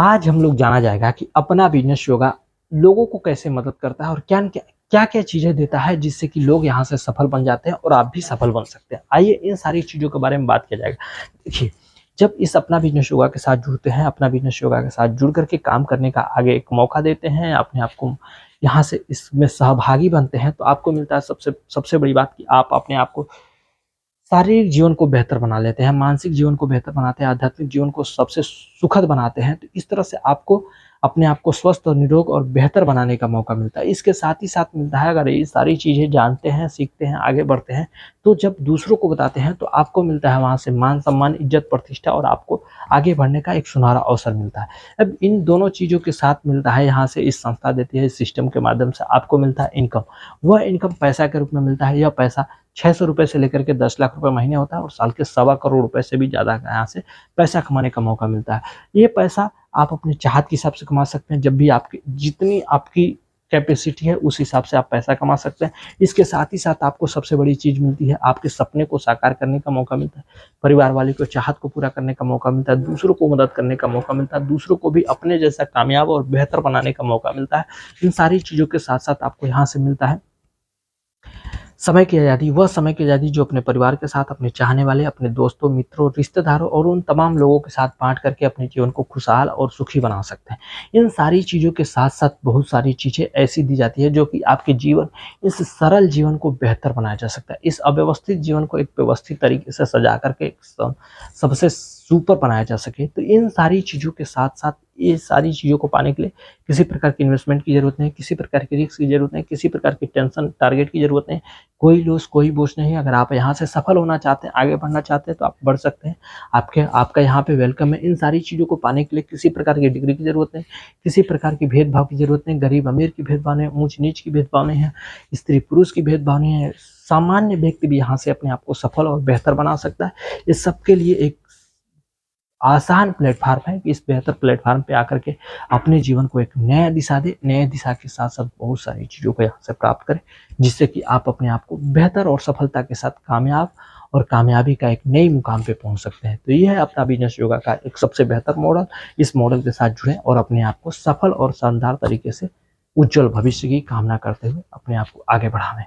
आज हम लोग जाना जाएगा कि अपना बिजनेस योगा लोगों को कैसे मदद करता है और क्या क्या चीजें देता है जिससे कि लोग यहाँ से सफल बन जाते हैं और आप भी सफल बन सकते हैं। आइए इन सारी चीजों के बारे में बात किया जाएगा। देखिए, जब इस अपना बिजनेस योगा के साथ जुड़ते हैं, अपना बिजनेस योगा के साथ जुड़ करके काम करने का आगे एक मौका देते हैं, अपने आप को यहाँ से इसमें सहभागी बनते हैं, तो आपको मिलता है सबसे सबसे बड़ी बात कि आप अपने आप को शारीरिक जीवन को बेहतर बना लेते हैं, मानसिक जीवन को बेहतर बनाते हैं, आध्यात्मिक जीवन को सबसे सुखद बनाते हैं। तो इस तरह से आपको अपने आप को स्वस्थ और निरोग और बेहतर बनाने का मौका मिलता है। इसके साथ ही साथ मिलता है, अगर ये सारी चीज़ें जानते हैं, सीखते हैं, आगे बढ़ते हैं, तो जब दूसरों को बताते हैं तो आपको मिलता है वहाँ से मान सम्मान, इज्जत, प्रतिष्ठा और आपको आगे बढ़ने का एक सुनहरा अवसर मिलता है। अब इन दोनों चीज़ों के साथ मिलता है, यहाँ से इस संस्था देती है, इस सिस्टम के माध्यम से आपको मिलता है इनकम। वह इनकम पैसा के रूप में मिलता है। यह पैसा 600 रुपए से लेकर के 10 लाख रुपए महीने होता है और साल के 1.25 करोड़ रुपए से भी ज़्यादा यहाँ से पैसा कमाने का मौका मिलता है। ये पैसा आप अपने चाहत के हिसाब से कमा सकते हैं। जब भी आपकी जितनी आपकी कैपेसिटी है उस हिसाब से आप पैसा कमा सकते हैं। इसके साथ ही साथ आपको सबसे बड़ी चीज़ मिलती है, आपके सपने को साकार करने का मौका मिलता है, परिवार वाले को चाहत को पूरा करने का मौका मिलता है, दूसरों को मदद करने का मौका मिलता है, दूसरों को भी अपने जैसा कामयाब और बेहतर बनाने का मौका मिलता है। इन सारी चीज़ों के साथ साथ आपको यहाँ से मिलता है समय की आज़ादी। वह समय की आज़ादी जो अपने परिवार के साथ, अपने चाहने वाले, अपने दोस्तों, मित्रों, रिश्तेदारों और उन तमाम लोगों के साथ बाँट करके अपने जीवन को खुशहाल और सुखी बना सकते हैं। इन सारी चीज़ों के साथ-साथ बहुत सारी चीज़ें ऐसी दी जाती है जो कि आपके जीवन, इस सरल जीवन को बेहतर बनाया जा सकता है। इस अव्यवस्थित जीवन को एक व्यवस्थित तरीके से सजा करके एक सबसे सुपर बनाया जा सके। तो इन सारी चीज़ों के साथ-साथ ये सारी चीज़ों को पाने के लिए किसी प्रकार की इन्वेस्टमेंट की ज़रूरत नहीं, किसी प्रकार की रिस्क की ज़रूरत नहीं, किसी प्रकार की टेंशन, टारगेट की ज़रूरत नहीं। कोई लॉस, कोई बोझ नहीं। अगर आप यहाँ से सफल होना चाहते हैं, आगे बढ़ना चाहते हैं तो आप बढ़ सकते हैं। आपका यहाँ पे वेलकम है। इन सारी चीज़ों को पाने के लिए किसी प्रकार की डिग्री की ज़रूरत नहीं, किसी प्रकार की भेदभाव की ज़रूरत नहीं, गरीब-अमीर की भेदभाव नहीं, ऊँच-नीच की भेदभाव नहीं है, स्त्री-पुरुष की भेदभाव नहीं है। सामान्य व्यक्ति भी यहाँ से अपने आप को सफल और बेहतर बना सकता है। इस सबके लिए एक आसान प्लेटफ़ॉर्म है कि इस बेहतर प्लेटफ़ॉर्म पे आकर के अपने जीवन को एक नया दिशा दें, नए दिशा के साथ-साथ बहुत सारी चीज़ों को यहाँ से प्राप्त करें, जिससे कि आप अपने आप को बेहतर और सफलता के साथ कामयाब और कामयाबी का एक नई मुकाम पे पहुँच सकते हैं। तो ये है अपना बिज़नेस योगा का एक सबसे बेहतर मॉडल। इस मॉडल के साथ जुड़ें और अपने आप को सफल और शानदार तरीके से उज्ज्वल भविष्य की कामना करते हुए अपने आप को आगे बढ़ाएँ।